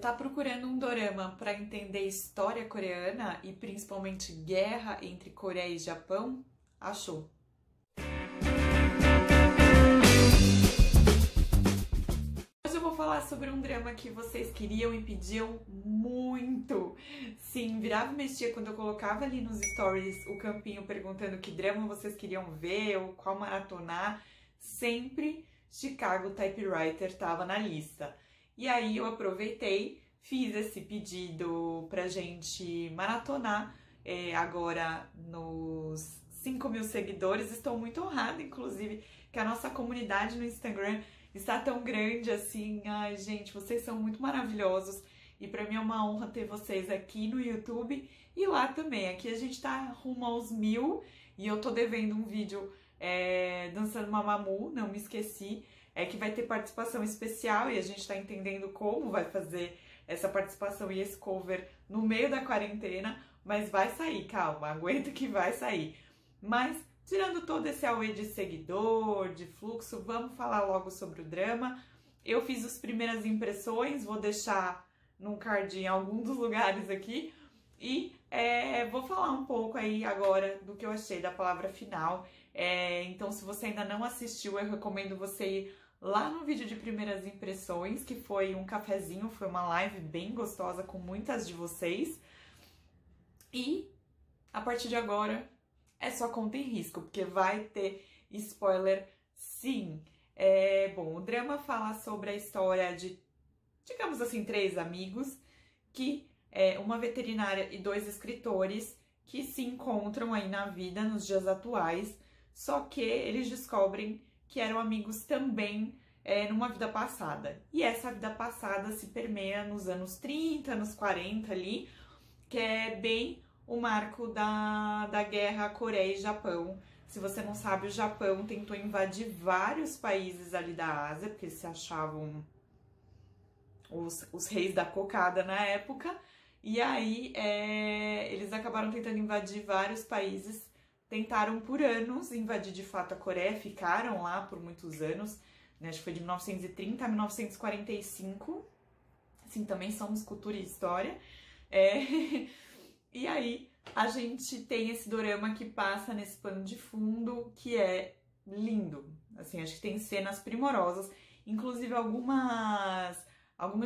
Tá procurando um dorama para entender história coreana e principalmente guerra entre Coreia e Japão? Achou! Hoje eu vou falar sobre um drama que vocês queriam e pediam muito. Sim, virava e mexia quando eu colocava ali nos stories o campinho perguntando que drama vocês queriam ver ou qual maratonar. Sempre Chicago Typewriter estava na lista. E aí eu aproveitei, fiz esse pedido pra gente maratonar agora nos 5.000 seguidores. Estou muito honrada, inclusive, que a nossa comunidade no Instagram está tão grande assim. Ai, gente, vocês são muito maravilhosos e pra mim é uma honra ter vocês aqui no YouTube e lá também. Aqui a gente tá rumo aos 1.000 e eu tô devendo um vídeo dançando Mamamoo, não me esqueci. Que vai ter participação especial e a gente tá entendendo como vai fazer essa participação e esse cover no meio da quarentena, mas vai sair, calma, aguenta que vai sair. Mas, tirando todo esse auê de seguidor, de fluxo, vamos falar logo sobre o drama. Eu fiz as primeiras impressões, vou deixar num card em algum dos lugares aqui, e vou falar um pouco aí agora do que eu achei da palavra final. Então, se você ainda não assistiu, eu recomendo você ir lá no vídeo de primeiras impressões, que foi um cafezinho, foi uma live bem gostosa com muitas de vocês. E a partir de agora é só conta em risco, porque vai ter spoiler sim. Bom, o drama fala sobre a história de, digamos assim, 3 amigos, que uma veterinária e 2 escritores que se encontram aí na vida nos dias atuais, só que eles descobrem que eram amigos também numa vida passada. E essa vida passada se permeia nos anos 30, anos 40 ali, que é bem o marco da guerra Coreia e Japão. Se você não sabe, o Japão tentou invadir vários países ali da Ásia, porque eles se achavam os reis da cocada na época. E aí eles acabaram tentando invadir vários países. Tentaram por anos invadir de fato a Coreia, ficaram lá por muitos anos, né? Acho que foi de 1930 a 1945. Assim, também somos cultura e história. E aí a gente tem esse dorama que passa nesse pano de fundo, que é lindo. Assim, acho que tem cenas primorosas. Inclusive algumas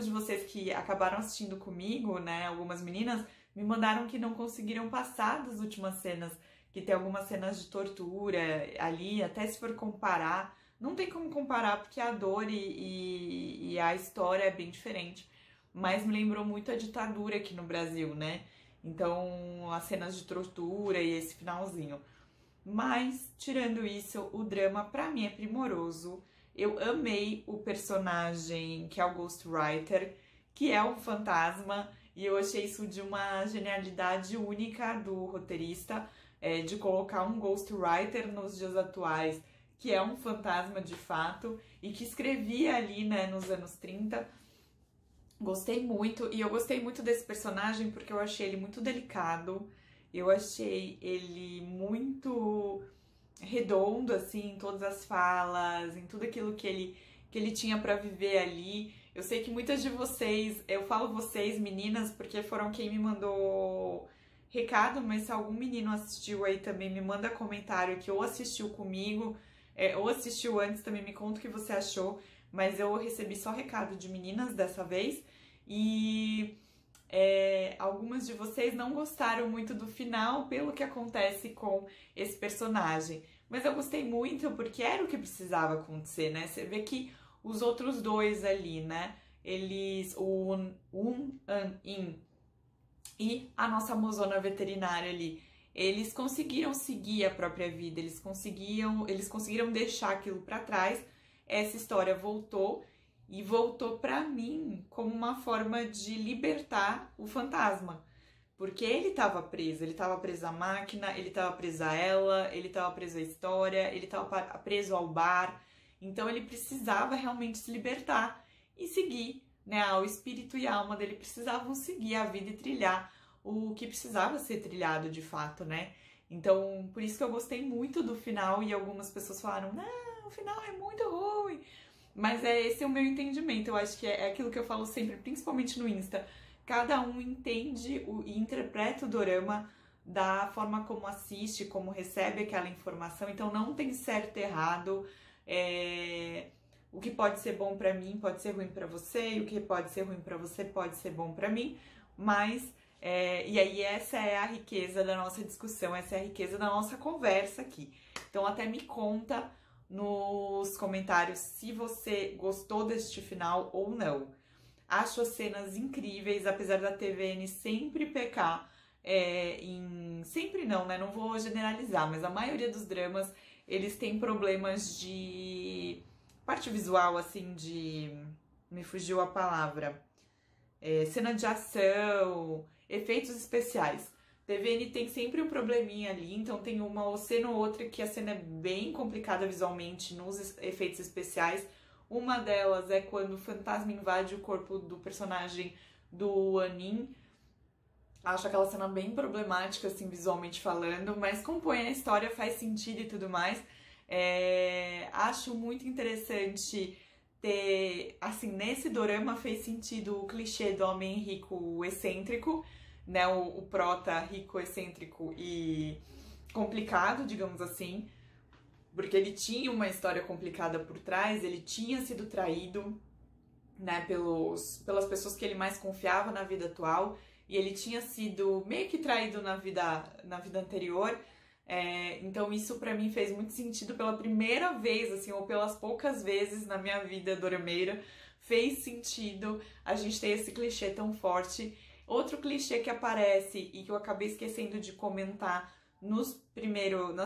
de vocês que acabaram assistindo comigo, né? Algumas meninas me mandaram que não conseguiram passar das últimas cenas, que tem algumas cenas de tortura ali, até se for comparar, não tem como comparar porque a dor e a história é bem diferente, mas me lembrou muito a ditadura aqui no Brasil, né? Então, as cenas de tortura e esse finalzinho. Mas, tirando isso, o drama pra mim é primoroso. Eu amei o personagem que é o Ghostwriter, que é um fantasma, e eu achei isso de uma genialidade única do roteirista, de colocar um ghostwriter nos dias atuais, que é um fantasma de fato, e que escrevia ali, né, nos anos 30. Gostei muito, e eu gostei muito desse personagem porque eu achei ele muito delicado, eu achei ele muito redondo, assim, em todas as falas, em tudo aquilo que ele tinha pra viver ali. Eu sei que muitas de vocês, eu falo vocês, meninas, porque foram quem me mandou recado, mas se algum menino assistiu aí também, me manda comentário que ou assistiu comigo, ou assistiu antes, também me conta o que você achou, mas eu recebi só recado de meninas dessa vez, e algumas de vocês não gostaram muito do final pelo que acontece com esse personagem, mas eu gostei muito porque era o que precisava acontecer, né? Você vê que os outros dois ali, né, eles, o Un-in e a nossa mozona veterinária ali, eles conseguiram seguir a própria vida, eles conseguiram deixar aquilo pra trás. Essa história voltou, e voltou pra mim como uma forma de libertar o fantasma. Porque ele estava preso à máquina, ele estava preso a ela, ele estava preso à história, ele estava preso ao bar. Então ele precisava realmente se libertar e seguir, né? O espírito e a alma dele precisavam seguir a vida e trilhar o que precisava ser trilhado de fato, né? Então, por isso que eu gostei muito do final, e algumas pessoas falaram, não, o final é muito ruim. Mas é esse o meu entendimento. Eu acho que é aquilo que eu falo sempre, principalmente no Insta. Cada um entende e interpreta o dorama da forma como assiste, como recebe aquela informação. Então não tem certo e errado. O que pode ser bom pra mim pode ser ruim pra você, e o que pode ser ruim pra você pode ser bom pra mim. Mas e aí essa é a riqueza da nossa discussão, essa é a riqueza da nossa conversa aqui. Então até me conta nos comentários se você gostou deste final ou não. Acho as cenas incríveis, apesar da TVN sempre pecar sempre não, né? Não vou generalizar, mas a maioria dos dramas, eles têm problemas de parte visual, assim, de... me fugiu a palavra. Cena de ação, efeitos especiais. TVN tem sempre um probleminha ali, então tem uma cena ou outra que a cena é bem complicada visualmente nos efeitos especiais. Uma delas é quando o fantasma invade o corpo do personagem do Anin. Acho aquela cena bem problemática, assim, visualmente falando, mas compõe a história, faz sentido e tudo mais. Acho muito interessante ter, assim, nesse dorama fez sentido o clichê do homem rico excêntrico, né, o prota rico, excêntrico e complicado, digamos assim, porque ele tinha uma história complicada por trás, ele tinha sido traído, né, pelas pessoas que ele mais confiava na vida atual, e ele tinha sido meio que traído na vida anterior. Então isso pra mim fez muito sentido pela primeira vez, assim, ou pelas poucas vezes na minha vida dorameira, fez sentido a gente ter esse clichê tão forte. Outro clichê que aparece e que eu acabei esquecendo de comentar nas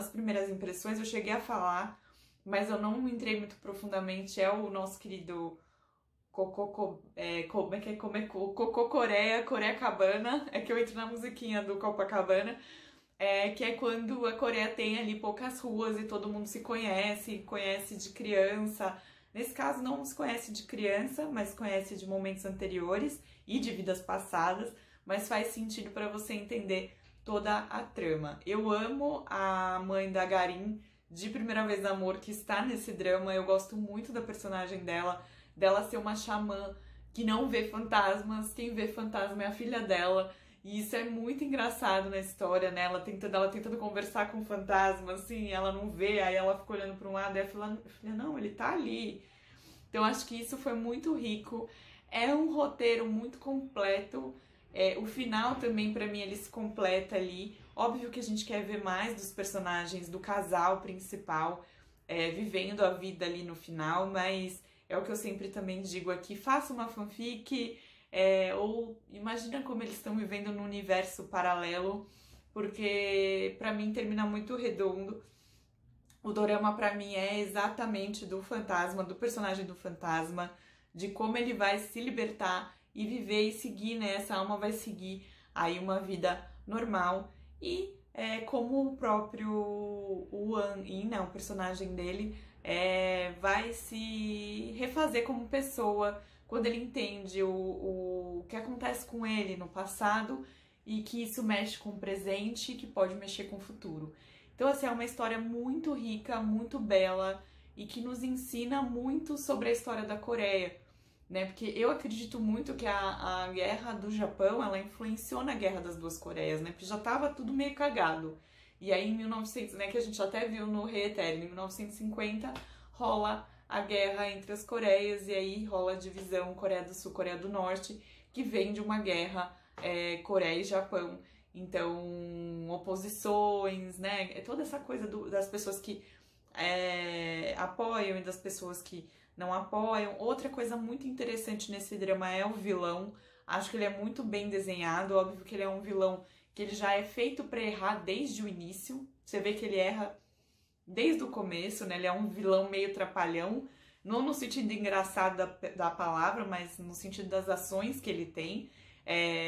primeiras impressões, eu cheguei a falar, mas eu não entrei muito profundamente, é o nosso querido Coreia-Cabana, é que eu entro na musiquinha do Copacabana, que é quando a Coreia tem ali poucas ruas e todo mundo se conhece de criança. Nesse caso não se conhece de criança, mas conhece de momentos anteriores e de vidas passadas, mas faz sentido para você entender toda a trama. Eu amo a mãe da Garin de Primeira Vez no Amor, que está nesse drama, eu gosto muito da personagem dela ser uma xamã que não vê fantasmas, quem vê fantasma é a filha dela, e isso é muito engraçado na história, né? Ela tentando conversar com o fantasma, assim, ela não vê, aí ela fica olhando para um lado e a filha, não, ele tá ali. Então acho que isso foi muito rico, é um roteiro muito completo, o final também pra mim ele se completa ali. Óbvio que a gente quer ver mais dos personagens do casal principal vivendo a vida ali no final, mas é o que eu sempre também digo aqui, faça uma fanfic, ou imagina como eles estão vivendo num universo paralelo, porque pra mim termina muito redondo. O dorama pra mim é exatamente do fantasma, do personagem do fantasma, de como ele vai se libertar e viver e seguir, né? Essa alma vai seguir aí uma vida normal e como o próprio Wan In, né, o personagem dele, vai se refazer como pessoa quando ele entende o que acontece com ele no passado e que isso mexe com o presente e que pode mexer com o futuro. Então, assim, é uma história muito rica, muito bela e que nos ensina muito sobre a história da Coreia, né? Porque eu acredito muito que a guerra do Japão, ela influenciou na guerra das duas Coreias, né? Porque já tava tudo meio cagado. E aí, em 1900, né, que a gente até viu no Reeterno, em 1950, rola a guerra entre as Coreias e aí rola a divisão Coreia do Sul, Coreia do Norte, que vem de uma guerra Coreia e Japão. Então, oposições, né? Toda essa coisa das pessoas que apoiam e das pessoas que não apoiam. Outra coisa muito interessante nesse drama é o vilão. Acho que ele é muito bem desenhado. Óbvio que ele é um vilão que ele já é feito pra errar desde o início. Você vê que ele erra desde o começo, né? Ele é um vilão meio trapalhão. Não no sentido engraçado da palavra, mas no sentido das ações que ele tem.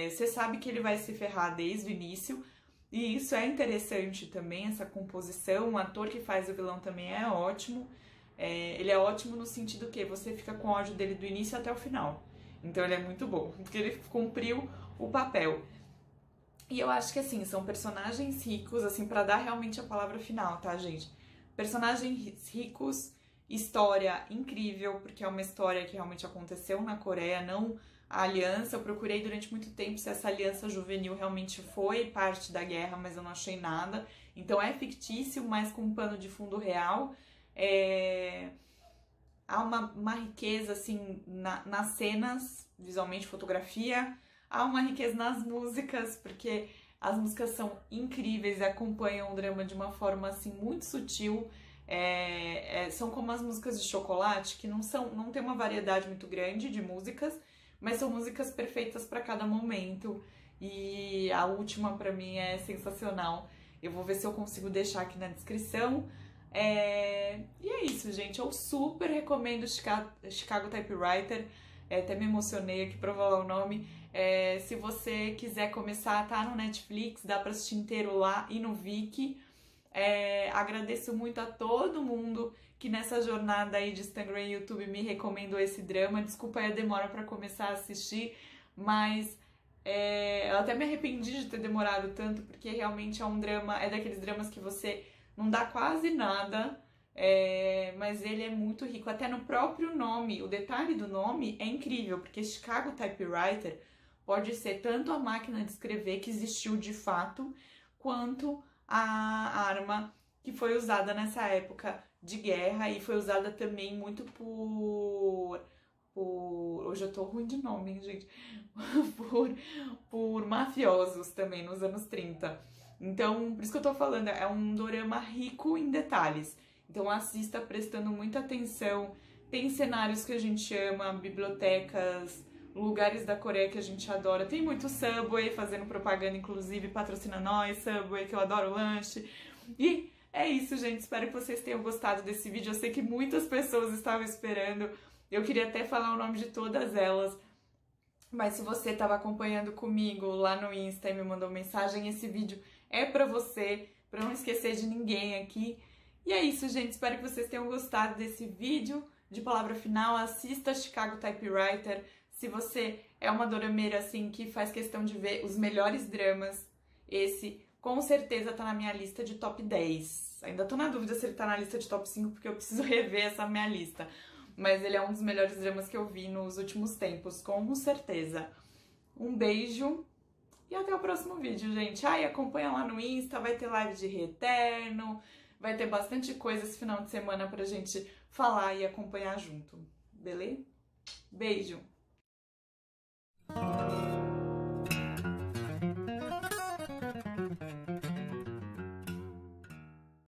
Você sabe que ele vai se ferrar desde o início, e isso é interessante também, essa composição. O ator que faz o vilão também é ótimo. Ele é ótimo no sentido que você fica com ódio dele do início até o final. Então ele é muito bom, porque ele cumpriu o papel. E eu acho que, assim, são personagens ricos, assim, pra dar realmente a palavra final, tá, gente? Personagens ricos História incrível, porque é uma história que realmente aconteceu na Coreia, não a aliança. Eu procurei durante muito tempo se essa aliança juvenil realmente foi parte da guerra, mas eu não achei nada. Então é fictício, mas com um pano de fundo real. Há uma riqueza, assim, nas cenas, visualmente, fotografia. Há uma riqueza nas músicas, porque as músicas são incríveis e acompanham o drama de uma forma, assim, muito sutil. São como as músicas de Chocolate, que não tem uma variedade muito grande de músicas, mas são músicas perfeitas para cada momento. E a última, para mim, é sensacional. Eu vou ver se eu consigo deixar aqui na descrição. E é isso, gente. Eu super recomendo Chicago Typewriter. Até me emocionei aqui pra falar o nome. Se você quiser começar, tá no Netflix, dá pra assistir inteiro lá e no Viki. Agradeço muito a todo mundo que nessa jornada aí de Instagram e YouTube me recomendou esse drama. Desculpa aí a demora pra começar a assistir, mas eu até me arrependi de ter demorado tanto, porque realmente é um drama, é daqueles dramas que você não dá quase nada, mas ele é muito rico, até no próprio nome. O detalhe do nome é incrível, porque Chicago Typewriter pode ser tanto a máquina de escrever que existiu de fato, quanto a arma que foi usada nessa época de guerra, e foi usada também muito hoje eu tô ruim de nome, hein, gente? por mafiosos também nos anos 30. Então, por isso que eu tô falando, é um dorama rico em detalhes. Então assista prestando muita atenção. Tem cenários que a gente ama, bibliotecas, lugares da Coreia que a gente adora. Tem muito Subway fazendo propaganda, inclusive, patrocina nós, Subway, que eu adoro lanche. E é isso, gente. Espero que vocês tenham gostado desse vídeo. Eu sei que muitas pessoas estavam esperando. Eu queria até falar o nome de todas elas. Mas se você estava acompanhando comigo lá no Insta e me mandou mensagem, esse vídeo é pra você, pra não esquecer de ninguém aqui. E é isso, gente. Espero que vocês tenham gostado desse vídeo. De palavra final, assista Chicago Typewriter. Se você é uma dorameira, assim, que faz questão de ver os melhores dramas, esse com certeza tá na minha lista de top 10. Ainda tô na dúvida se ele tá na lista de top 5, porque eu preciso rever essa minha lista. Mas ele é um dos melhores dramas que eu vi nos últimos tempos, com certeza. Um beijo e até o próximo vídeo, gente. E acompanha lá no Insta, vai ter live de Reeterno, vai ter bastante coisa esse final de semana pra gente falar e acompanhar junto, beleza? Beijo!